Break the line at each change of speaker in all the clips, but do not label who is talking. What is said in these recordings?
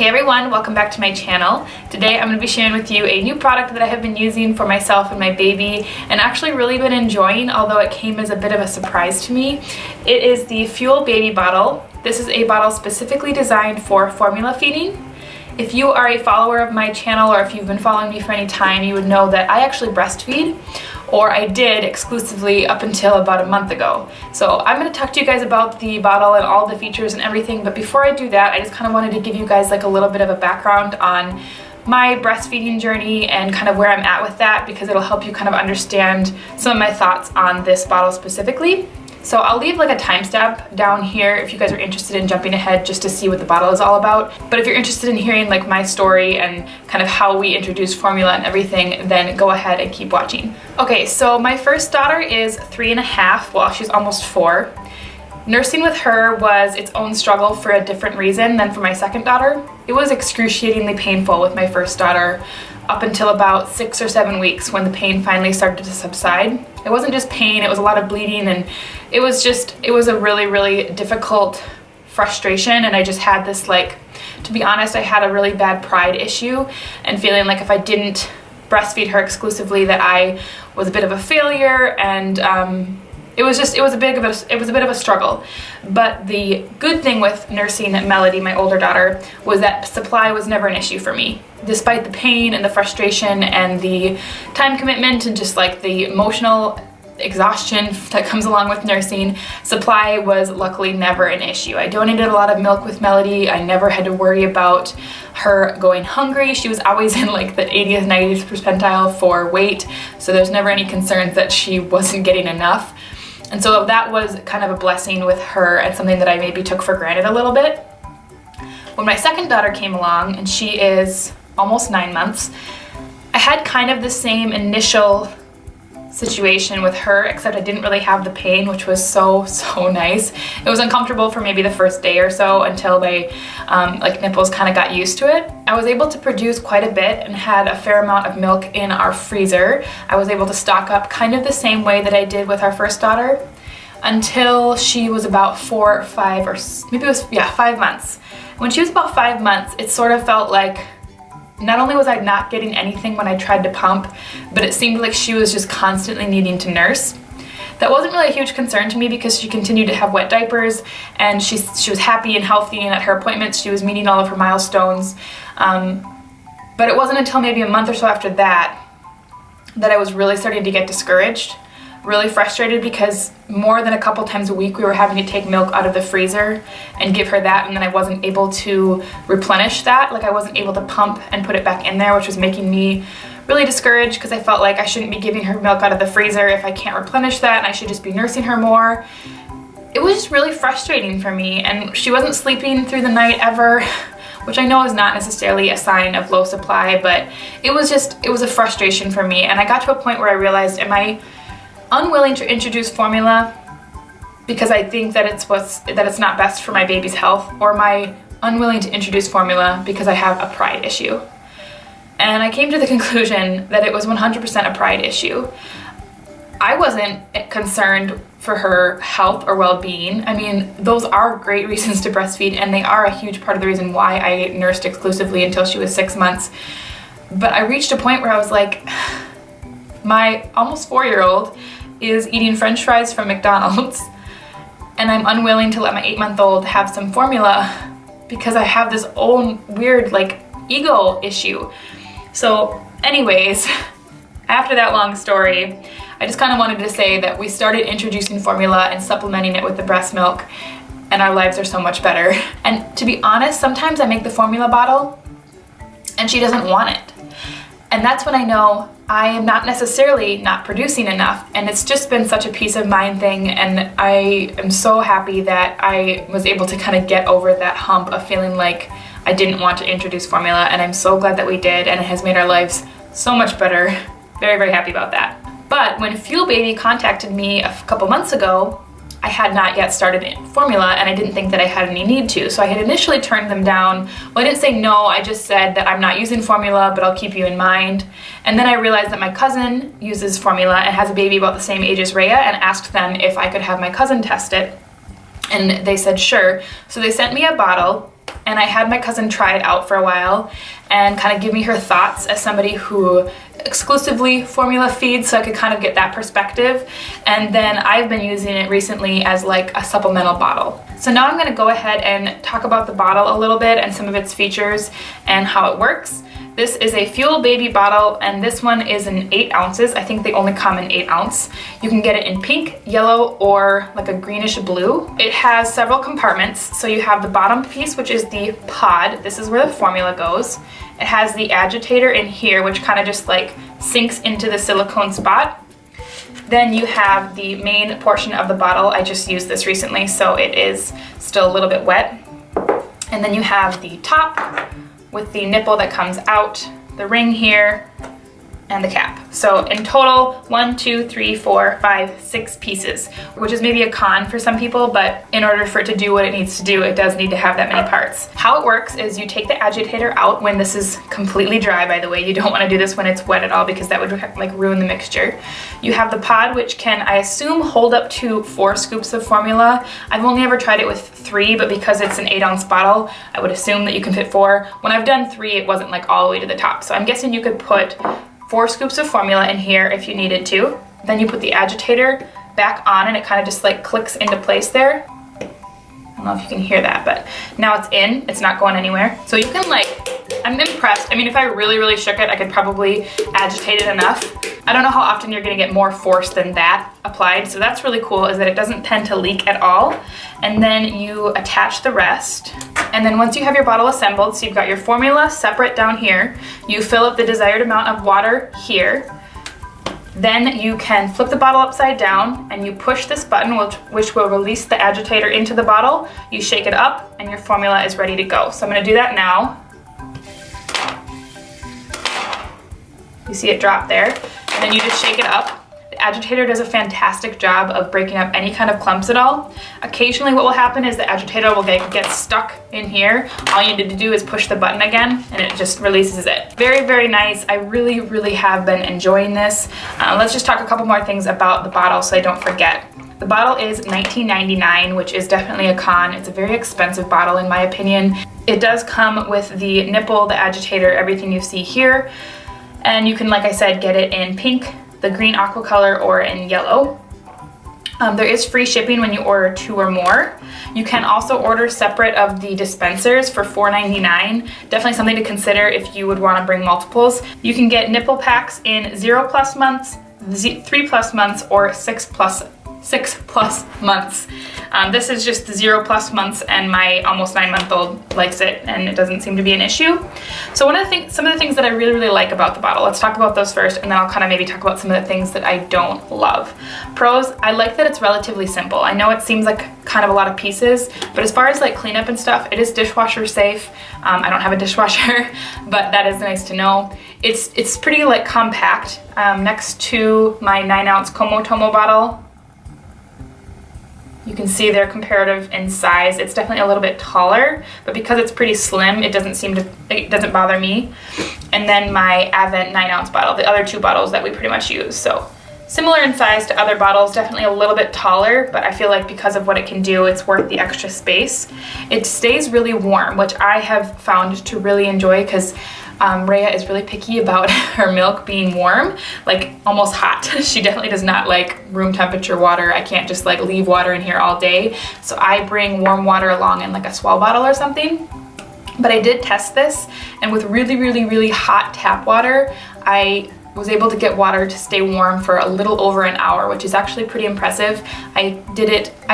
Hey everyone, welcome back to my channel. Today I'm going to be sharing with you a new product that I have been using for myself and my baby and actually really been enjoying, although it came as a bit of a surprise to me. It is the FuelBaby bottle. This is a bottle specifically designed for formula feeding. If you are a follower of my channel or if you've been following me for any time, you would know that I actually breastfeed, or I did exclusively up until about a month ago. So I'm going to talk to you guys about the bottle and all the features and everything, but before I do that, I just kind of wanted to give you guys like a little bit of a background on my breastfeeding journey and kind of where I'm at with that, because it'll help you kind of understand some of my thoughts on this bottle specifically. So I'll leave like a timestamp down here if you guys are interested in jumping ahead just to see what the bottle is all about. But if you're interested in hearing like my story and kind of how we introduced formula and everything, then go ahead and keep watching. Okay, so my first daughter is 3.5, well, she's almost 4. Nursing with her was its own struggle for a different reason than for my second daughter. It was excruciatingly painful with my first daughter up until about 6 or 7 weeks when the pain finally started to subside. It wasn't just pain, it was a lot of bleeding, and it was a really, really difficult frustration, and I just had this, like, to be honest, I had a really bad pride issue and feeling like if I didn't breastfeed her exclusively that I was a bit of a failure, and it was a bit of a struggle. But the good thing with nursing Melody, my older daughter, was that supply was never an issue for me. Despite the pain and the frustration and the time commitment and just like the emotional exhaustion that comes along with nursing, supply was luckily never an issue. I donated a lot of milk with Melody. I never had to worry about her going hungry. She was always in like the 80th, 90th percentile for weight, so there's never any concerns that she wasn't getting enough. And so that was kind of a blessing with her and something that I maybe took for granted a little bit. When my second daughter came along, and she is almost 9 months, I had kind of the same initial situation with her, except I didn't really have the pain, which was so nice. It was uncomfortable for maybe the first day or so until my like nipples kind of got used to it. I was able to produce quite a bit and had a fair amount of milk in our freezer. I was able to stock up kind of the same way that I did with our first daughter until she was about 4 or 5, or maybe it was, 5 months. When she was about 5 months, it sort of felt like not only was I not getting anything when I tried to pump, but it seemed like she was just constantly needing to nurse. That wasn't really a huge concern to me because she continued to have wet diapers, and she was happy and healthy, and at her appointments she was meeting all of her milestones. But it wasn't until maybe a month or so after that I was really starting to get discouraged, really frustrated, because more than a couple times a week we were having to take milk out of the freezer and give her that, and then I wasn't able to replenish that. Like, I wasn't able to pump and put it back in there, which was making me really discouraged because I felt like I shouldn't be giving her milk out of the freezer if I can't replenish that, and I should just be nursing her more. It was just really frustrating for me, and she wasn't sleeping through the night ever, which I know is not necessarily a sign of low supply, but it was a frustration for me. And I got to a point where I realized, am I unwilling to introduce formula because I think that it's not best for my baby's health, or am I unwilling to introduce formula because I have a pride issue? And I came to the conclusion that it was 100% a pride issue. I wasn't concerned for her health or well-being. I mean, those are great reasons to breastfeed, and they are a huge part of the reason why I nursed exclusively until she was 6 months. But I reached a point where I was like, my almost 4-year-old is eating French fries from McDonald's, and I'm unwilling to let my 8-month-old have some formula because I have this own weird like ego issue. So anyways, after that long story, I just kind of wanted to say that we started introducing formula and supplementing it with the breast milk, and our lives are so much better. And to be honest, sometimes I make the formula bottle and she doesn't want it. And that's when I know I am not necessarily not producing enough, and it's just been such a peace of mind thing, and I am so happy that I was able to kind of get over that hump of feeling like I didn't want to introduce formula, and I'm so glad that we did, and it has made our lives so much better. Very, very happy about that. But when FuelBaby contacted me a couple months ago, I had not yet started formula, and I didn't think that I had any need to. So I had initially turned them down. Well, I didn't say no, I just said that I'm not using formula, but I'll keep you in mind. And then I realized that my cousin uses formula and has a baby about the same age as Rhea, and asked them if I could have my cousin test it. And they said sure. So they sent me a bottle, and I had my cousin try it out for a while and kind of give me her thoughts as somebody who exclusively formula feeds, so I could kind of get that perspective. And then I've been using it recently as like a supplemental bottle. So now I'm going to go ahead and talk about the bottle a little bit and some of its features and how it works. This is a FuelBaby bottle, and this one is in 8 ounces. I think they only come in 8 ounce. You can get it in pink, yellow, or like a greenish blue. It has several compartments. So you have the bottom piece, which is the pod. This is where the formula goes. It has the agitator in here, which kind of just like sinks into the silicone spot. Then you have the main portion of the bottle. I just used this recently, so it is still a little bit wet. And then you have the top with the nipple that comes out, the ring here, and the cap. So in total, 1, 2, 3, 4, 5, 6 pieces, which is maybe a con for some people, but in order for it to do what it needs to do, it does need to have that many parts. How it works is you take the agitator out when this is completely dry, by the way. You don't want to do this when it's wet at all, because that would like ruin the mixture. You have the pod, which can, I assume, hold up to 4 scoops of formula. I've only ever tried it with 3, but because it's an 8 ounce bottle, I would assume that you can fit 4. When I've done 3, it wasn't like all the way to the top. So I'm guessing you could put 4 scoops of formula in here if you needed to. Then you put the agitator back on and it kind of just like clicks into place there. I don't know if you can hear that, but now it's in, it's not going anywhere. So you can like, I'm impressed. I mean, if I really shook it, I could probably agitate it enough. I don't know how often you're gonna get more force than that applied. So that's really cool, is that it doesn't tend to leak at all. And then you attach the rest. And then once you have your bottle assembled, so you've got your formula separate down here, you fill up the desired amount of water here. Then you can flip the bottle upside down and you push this button, which will release the agitator into the bottle. You shake it up and your formula is ready to go. So I'm gonna do that now. You see it drop there, and then you just shake it up. The agitator does a fantastic job of breaking up any kind of clumps at all. Occasionally what will happen is the agitator will get stuck in here. All you need to do is push the button again and it just releases it. Very nice. I really have been enjoying this. Let's just talk a couple more things about the bottle so I don't forget. The bottle is $19.99, which is definitely a con. It's a very expensive bottle in my opinion. It does come with the nipple, the agitator, everything you see here. And you can, like I said, get it in pink, the green aqua color, or in yellow. There is free shipping when you order 2 or more. You can also order separate of the dispensers for $4.99. Definitely something to consider if you would want to bring multiples. You can get nipple packs in 0+ months, 3+ months, or 6+ months. This is just the 0+ months, and my almost 9-month-old likes it, and it doesn't seem to be an issue. So some of the things that I really like about the bottle, let's talk about those first, and then I'll kind of maybe talk about some of the things that I don't love. Pros, I like that it's relatively simple. I know it seems like kind of a lot of pieces, but as far as like cleanup and stuff, it is dishwasher safe. I don't have a dishwasher, but that is nice to know. It's pretty like compact. Next to my 9 ounce Komotomo bottle, you can see they're comparative in size. It's definitely a little bit taller, but because it's pretty slim, it doesn't bother me. And then my Avent 9 ounce bottle, the other 2 bottles that we pretty much use. So similar in size to other bottles, definitely a little bit taller, but I feel like because of what it can do, it's worth the extra space. It stays really warm, which I have found to really enjoy, because Rhea is really picky about her milk being warm, like almost hot. She definitely does not like room temperature water. I can't just like leave water in here all day. So I bring warm water along in like a Swell bottle or something. But I did test this, and with really hot tap water, I was able to get water to stay warm for a little over an hour, which is actually pretty impressive. I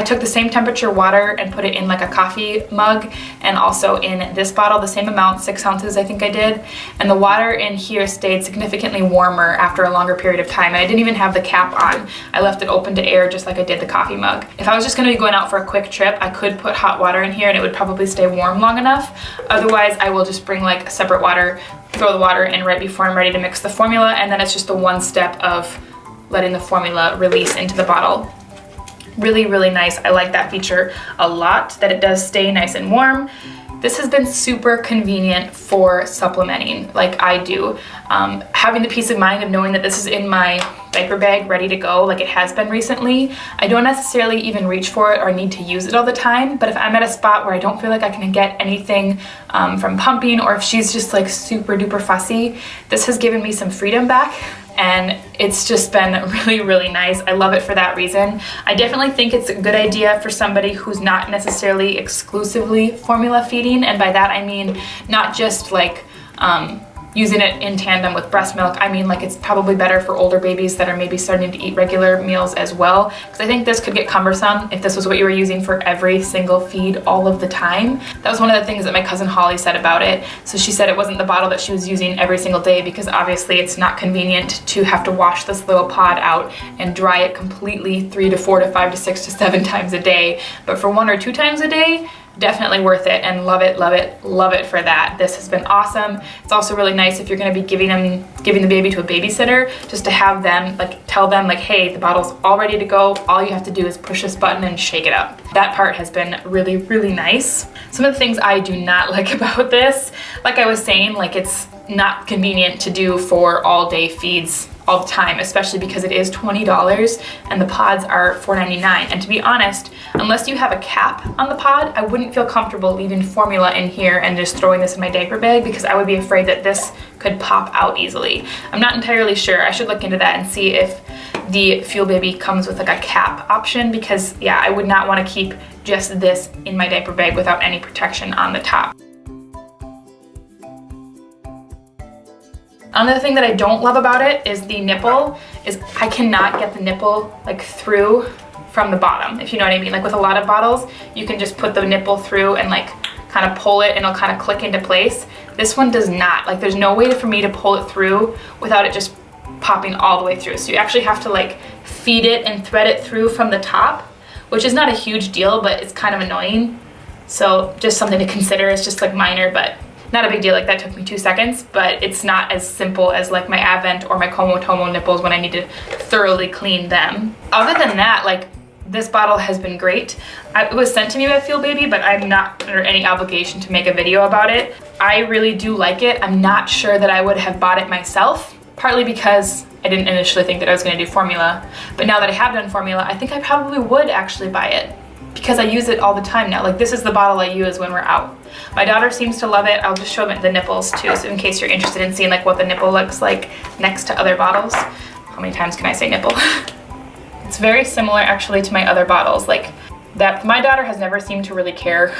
took the same temperature water and put it in like a coffee mug, and also in this bottle, the same amount, 6 ounces I think I did. And the water in here stayed significantly warmer after a longer period of time. And I didn't even have the cap on. I left it open to air just like I did the coffee mug. If I was just gonna be going out for a quick trip, I could put hot water in here and it would probably stay warm long enough. Otherwise, I will just bring like separate water, throw the water in right before I'm ready to mix the formula, and then it's just the one step of letting the formula release into the bottle. Really nice. I like that feature a lot, that it does stay nice and warm. This has been super convenient for supplementing like I do. Having the peace of mind of knowing that this is in my diaper bag ready to go like it has been recently. I don't necessarily even reach for it or need to use it all the time, but if I'm at a spot where I don't feel like I can get anything from pumping, or if she's just like super duper fussy, this has given me some freedom back. And it's just been really, really nice. I love it for that reason. I definitely think it's a good idea for somebody who's not necessarily exclusively formula feeding. And by that, I mean not just like using it in tandem with breast milk. I mean like it's probably better for older babies that are maybe starting to eat regular meals as well. Because I think this could get cumbersome if this was what you were using for every single feed all of the time. That was one of the things that my cousin Holly said about it. So she said it wasn't the bottle that she was using every single day because obviously it's not convenient to have to wash this little pod out and dry it completely 3 to 4 to 5 to 6 to 7 times a day. But for 1 or 2 times a day, definitely worth it, and love it, love it, love it for that. This has been awesome. It's also really nice if you're going to be giving the baby to a babysitter, just to have them like tell them like, hey, the bottle's all ready to go. All you have to do is push this button and shake it up. That part has been really, really nice. Some of the things I do not like about this, like I was saying, like it's not convenient to do for all day feeds all the time, especially because it is $20 and the pods are $4.99. And to be honest, unless you have a cap on the pod, I wouldn't feel comfortable leaving formula in here and just throwing this in my diaper bag because I would be afraid that this could pop out easily. I'm not entirely sure. I should look into that and see if the FuelBaby comes with like a cap option, because yeah, I would not want to keep just this in my diaper bag without any protection on the top. Another thing that I don't love about it is the nipple, is I cannot get the nipple like through from the bottom, if you know what I mean. Like with a lot of bottles, you can just put the nipple through and like kind of pull it and it'll kind of click into place. This one does not. Like there's no way for me to pull it through without it just popping all the way through. So you actually have to like feed it and thread it through from the top, which is not a huge deal, but it's kind of annoying. So just something to consider. It's just like minor, but not a big deal. Like that took me 2 seconds, but it's not as simple as like my Advent or my Komotomo nipples when I need to thoroughly clean them. Other than that, like this bottle has been great. It was sent to me by FuelBaby, but I'm not under any obligation to make a video about it. I really do like it. I'm not sure that I would have bought it myself, partly because I didn't initially think that I was going to do formula, but now that I have done formula, I think I probably would actually buy it because I use it all the time now. Like this is the bottle I use when we're out. My daughter seems to love it. I'll just show them the nipples too, so in case you're interested in seeing like what the nipple looks like next to other bottles. How many times can I say nipple? It's very similar actually to my other bottles. Like that, my daughter has never seemed to really care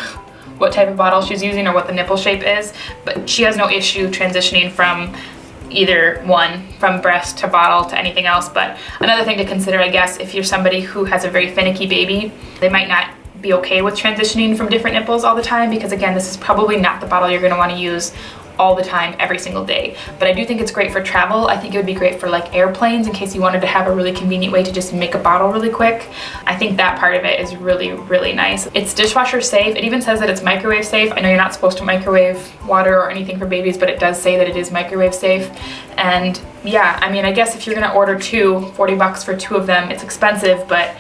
what type of bottle she's using or what the nipple shape is, but she has no issue transitioning from either one, from breast to bottle to anything else. But another thing to consider, I guess, if you're somebody who has a very finicky baby, they might not be okay with transitioning from different nipples all the time, because again, this is probably not the bottle you're going to want to use all the time every single day. But I do think it's great for travel. I think it would be great for like airplanes in case you wanted to have a really convenient way to just make a bottle really quick. I think that part of it is really, really nice. It's dishwasher safe. It even says that it's microwave safe. I know you're not supposed to microwave water or anything for babies, but it does say that it is microwave safe. And yeah, I mean, I guess if you're gonna order 40 bucks for 2 of them, it's expensive, but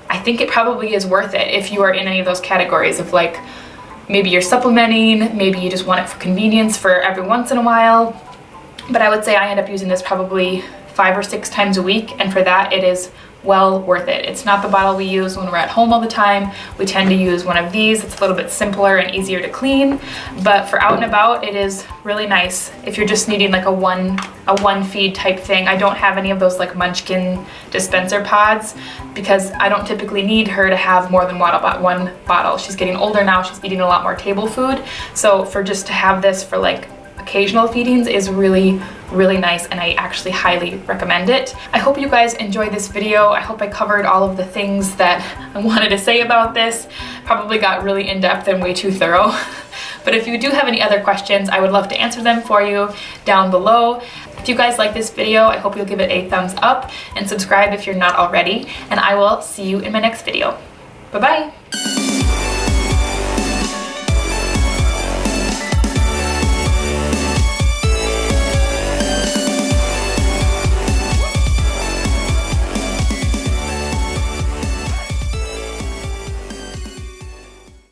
I think it probably is worth it if you are in any of those categories of like, maybe you're supplementing, maybe you just want it for convenience for every once in a while. But I would say I end up using this probably 5 or 6 times a week, and for that it is well worth it. It's not the bottle we use when we're at home all the time. We tend to use one of these. It's a little bit simpler and easier to clean, but for out and about it is really nice if you're just needing like a one feed type thing. I don't have any of those like Munchkin dispenser pods because I don't typically need her to have more than one bottle. She's getting older now. She's eating a lot more table food. So for just to have this for like occasional feedings is really, really nice, and I actually highly recommend it. I hope you guys enjoyed this video. I hope I covered all of the things that I wanted to say about this. Probably got really in-depth and way too thorough. But if you do have any other questions, I would love to answer them for you down below. If you guys like this video, I hope you'll give it a thumbs up and subscribe if you're not already, and I will see you in my next video. Bye-bye!